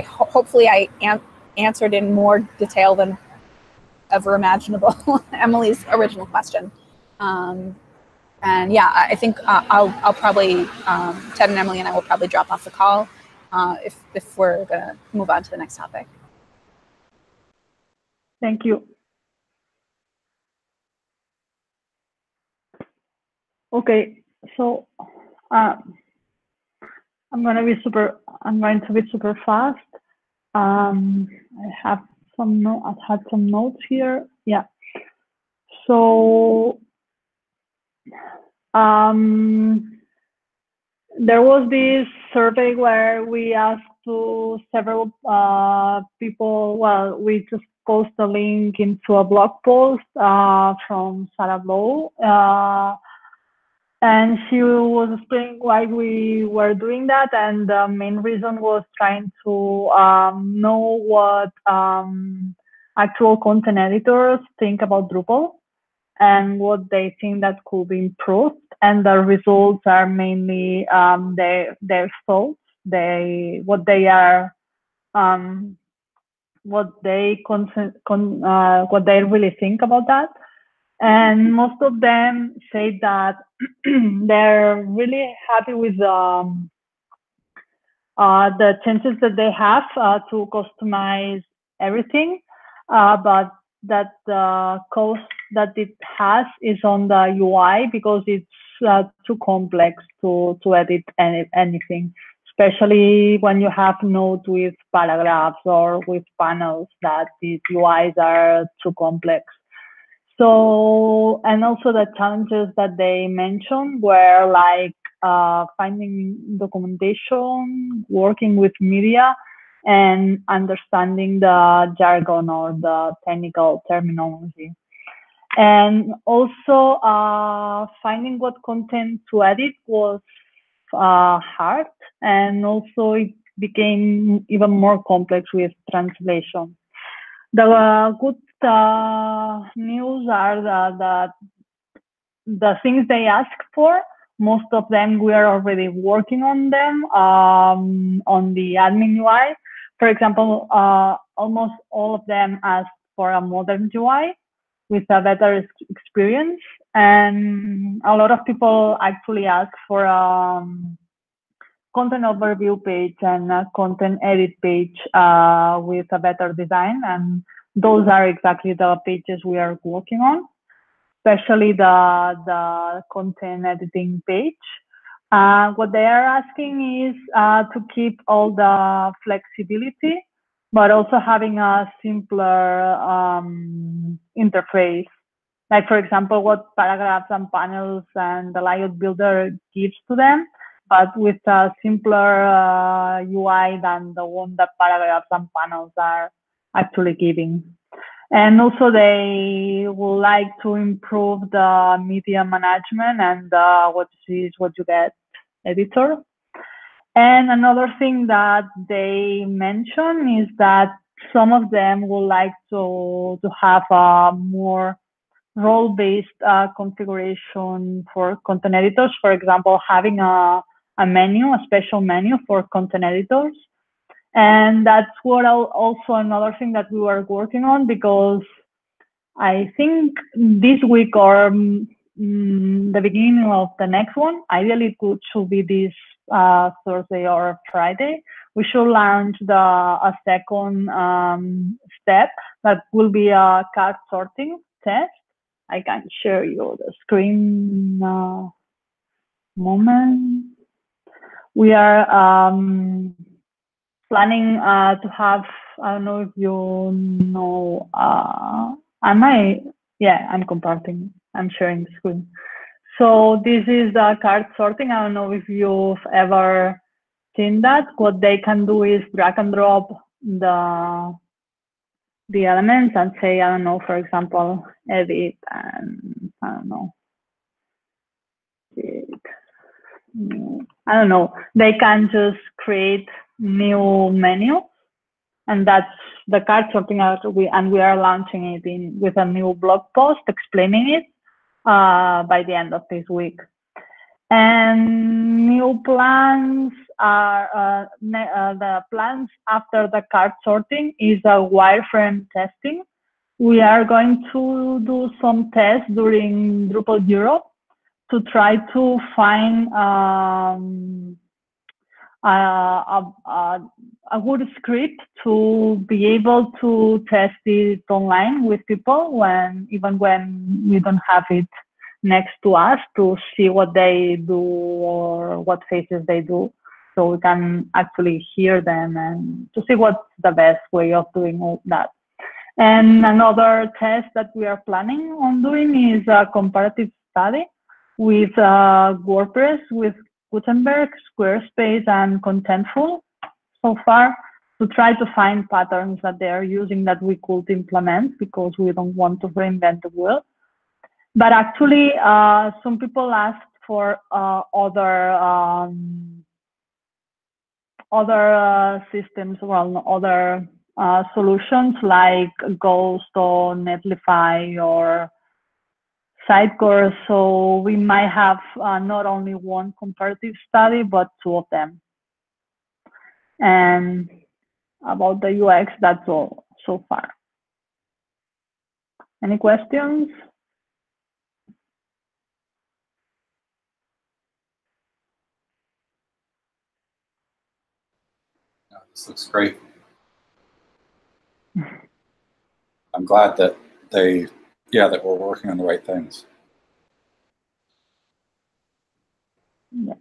hopefully I answered in more detail than ever imaginable Emily's original question. And yeah, I think I'll probably Ted and Emily and I will probably drop off the call if we're gonna move on to the next topic. Thank you. Okay, so I'm going to be super fast. I had some notes here. Yeah. So there was this survey where we asked to several people. Well, we just post a link into a blog post from Sarah Blow. And she was explaining why we were doing that, and the main reason was trying to know what actual content editors think about Drupal and what they think that could be improved. And the results are mainly their thoughts, what they really think about that. And most of them say that they're really happy with the chances that they have to customize everything, but that the cost that it has is on the UI because it's too complex to edit anything, especially when you have nodes with paragraphs or with panels, that these UIs are too complex. So, and also the challenges that they mentioned were like finding documentation, working with media, and understanding the jargon or the technical terminology. And also finding what content to edit was hard, and also it became even more complex with translation. The good news are that the things they ask for, most of them we are already working on them on the admin UI. For example, almost all of them ask for a modern UI with a better experience, and a lot of people actually ask for a content overview page and a content edit page with a better design, and those are exactly the pages we are working on, especially the content editing page. What they are asking is to keep all the flexibility, but also having a simpler interface. Like, for example, what paragraphs and panels and the layout builder gives to them, but with a simpler UI than the one that paragraphs and panels are actually giving. And also they would like to improve the media management and what you get editor. And another thing that they mention is that some of them would like to have a more role-based configuration for content editors. For example, having a menu, a special menu for content editors. And that's what also another thing that we were working on, because I think this week or the beginning of the next one, ideally it should be this Thursday or Friday, we should launch a second step that will be a card sorting test. I can share you the screen moment. We are planning to have, I don't know if you know, I'm comparting, I'm sharing the screen. So this is the card sorting. I don't know if you've ever seen that. What they can do is drag and drop the elements and say, I don't know, for example, edit, and I don't know, they can just create new menu, and that's the card sorting out, and we are launching it with a new blog post explaining it by the end of this week. And new plans are the plans after the card sorting is a wireframe testing. We are going to do some tests during Drupal Europe to try to find a good script to be able to test it online with people even when we don't have it next to us, to see what they do or what faces they do, so we can actually hear them and to see what's the best way of doing all that. And another test that we are planning on doing is a comparative study with WordPress, with Gutenberg, Squarespace, and Contentful so far, to try to find patterns that they are using that we could implement, because we don't want to reinvent the wheel. But actually, some people asked for other systems, well, other solutions like Ghost or Netlify or Sitecore. So we might have not only one comparative study, but two of them. And about the UX, that's all so far. Any questions? Yeah, this looks great. I'm glad that that we're working on the right things. Yeah.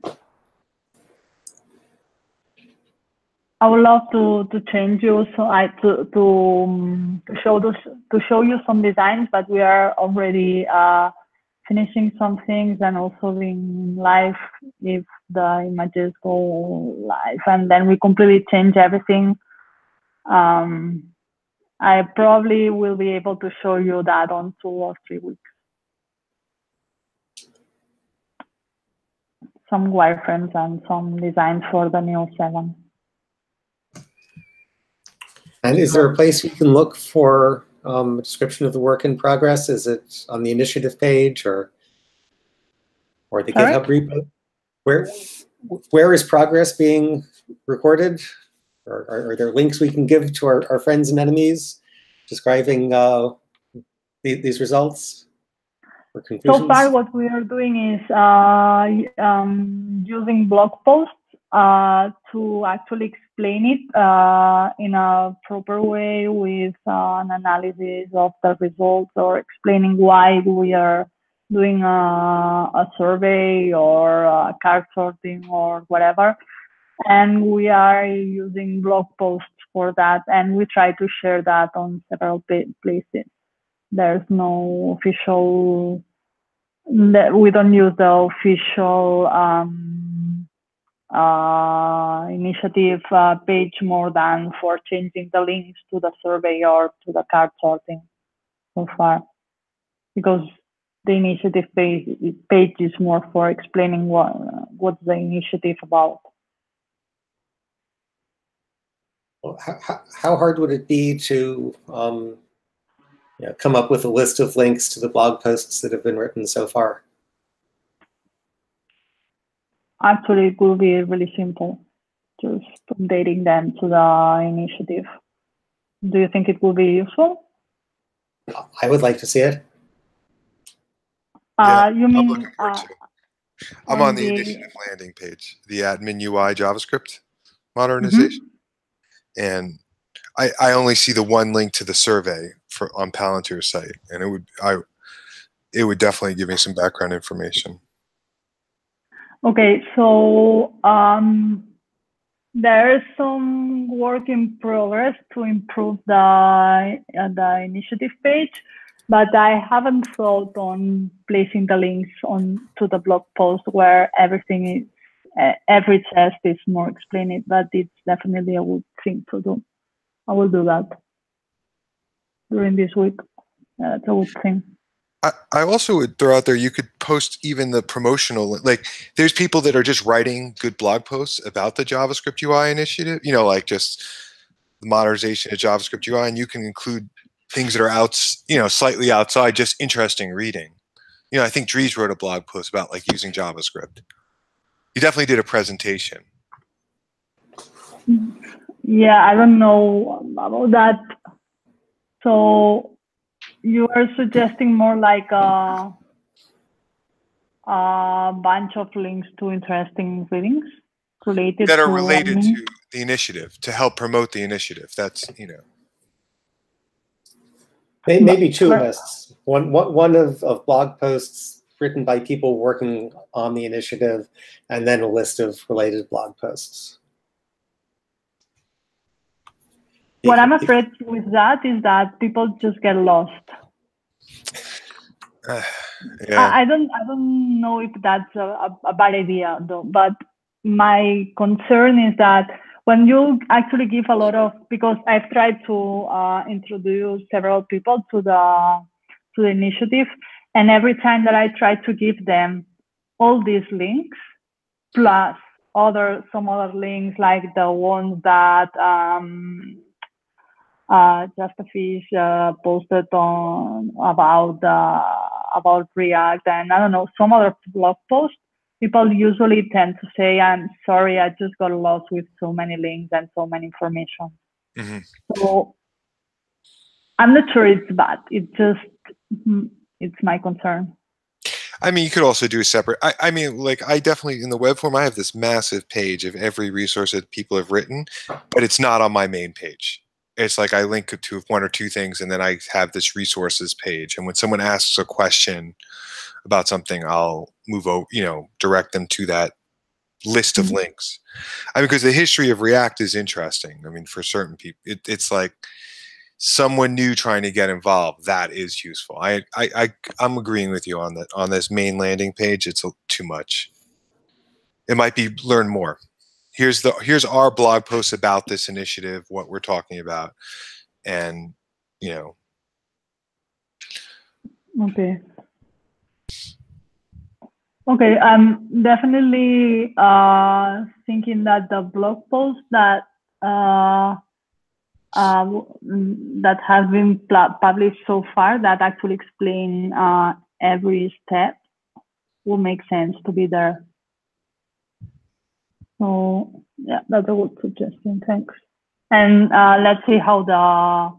I would love to change you, so to show you some designs, but we are already finishing some things and also being live if the images go live, and then we completely change everything. I probably will be able to show you that on 2 or 3 weeks. Some wireframes and some designs for the new 7. And is there a place you can look for a description of the work in progress? Is it on the initiative page or the GitHub repo? Where is progress being recorded? Or are there links we can give to our friends and enemies describing these results or conclusions? So far, what we are doing is using blog posts to actually explain it in a proper way with an analysis of the results, or explaining why we are doing a survey or card sorting or whatever. And we are using blog posts for that, and we try to share that on several places. There's no official, we don't use the official initiative page more than for changing the links to the survey or to the card sorting so far, because the initiative page is more for explaining what's the initiative about. Well, how hard would it be to come up with a list of links to the blog posts that have been written so far? Actually, it will be really simple, just updating them to the initiative. Do you think it will be useful? I would like to see it. Yeah, you mean I'm on the initiative landing page, the admin UI JavaScript modernization, and I only see the one link to the survey on Palantir's site, and it would definitely give me some background information. Okay, so there's some work in progress to improve the initiative page, but I haven't thought on placing the links to the blog post where everything is, every test is more explained, but it's definitely a good thing to do. I will do that during this week. That's a good thing. I also would throw out there, you could post even the promotional, like there's people that are just writing good blog posts about the JavaScript UI initiative, like just the modernization of JavaScript UI, and you can include things that are out, slightly outside just interesting reading. I think Dries wrote a blog post about like using JavaScript. He definitely did a presentation. Yeah, I don't know about that. So you are suggesting more like a bunch of links to interesting readings related that are to related to the initiative to help promote the initiative. That's Maybe two lists. One of blog posts written by people working on the initiative, and then a list of related blog posts. What I'm afraid with that is that people just get lost. Yeah. I don't know if that's a bad idea though, but my concern is that when you actually give a lot of, because I've tried to introduce several people to the initiative, and every time that I try to give them all these links plus some other links like the ones that Just a Fish posted on about React, and I don't know, some other blog posts, people usually tend to say, I'm sorry, I just got lost with so many links and so many information. Mm-hmm. So I'm not sure it's bad. It's my concern. I mean, you could also do a separate, I mean, like I definitely, in the web form, I have this massive page of every resource that people have written, but it's not on my main page. It's like I link it to one or two things, and then I have this resources page. And when someone asks a question about something, I'll move over, direct them to that list of links. I mean, because the history of React is interesting. I mean, for certain people, it's like someone new trying to get involved. That is useful. I'm agreeing with you on that. On this main landing page, it's too much. It might be learn more. Here's our blog post about this initiative, what we're talking about, and Okay. Okay, I'm definitely thinking that the blog post that that has been published so far that actually explain every step will make sense to be there. So yeah, that's a good suggestion. Thanks. And let's see how the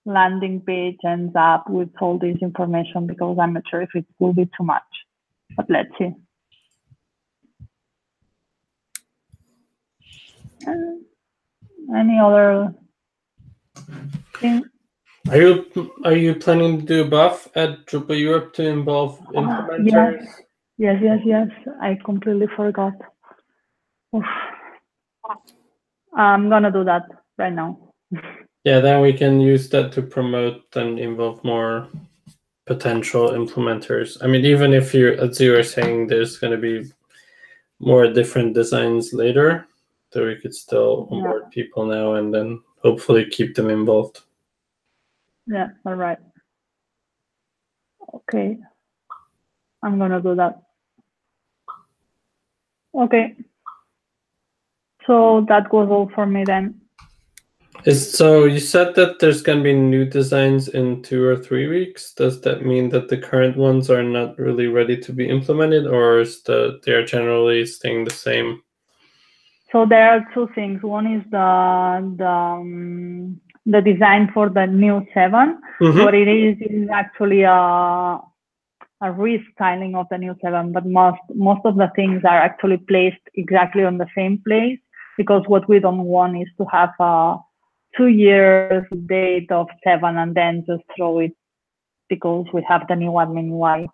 landing page ends up with all this information, because I'm not sure if it will be too much, but let's see. Any other thing? Are you planning to do a buff at Drupal Europe to involve implementers? Yes. I completely forgot. Oof. I'm gonna do that right now. Yeah, then we can use that to promote and involve more potential implementers. I mean, even if as you were saying, there's going to be more different designs later, so we could still onboard people now and then hopefully keep them involved. Yeah, all right. Okay, I'm gonna do that. Okay, so that goes all for me then. So you said that there's going to be new designs in 2 or 3 weeks. Does that mean that the current ones are not really ready to be implemented, or is they are generally staying the same? So there are two things. One is the design for the new 7. What it is actually a restyling of the new 7, but most of the things are actually placed exactly on the same place, because what we don't want is to have a 2 years date of 7 and then just throw it because we have the new admin UI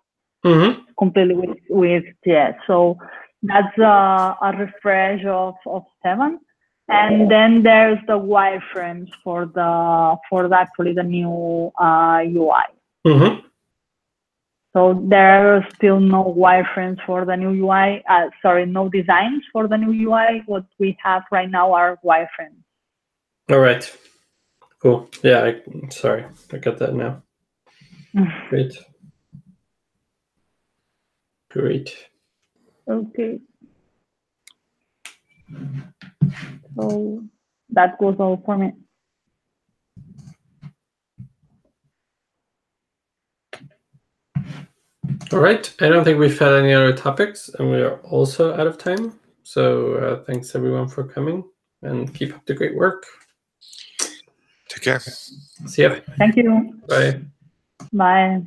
completely with JS. So that's a refresh of 7. And then there's the wireframes for actually the new UI. So there are still no wireframes for the new UI. No designs for the new UI. What we have right now are wireframes. All right. Cool. Yeah, sorry. I got that now. Great. Okay. So that goes all for me. All right. I don't think we've had any other topics, and we are also out of time. So thanks everyone for coming, and keep up the great work. Take care. See ya. Thank you. Bye. Bye.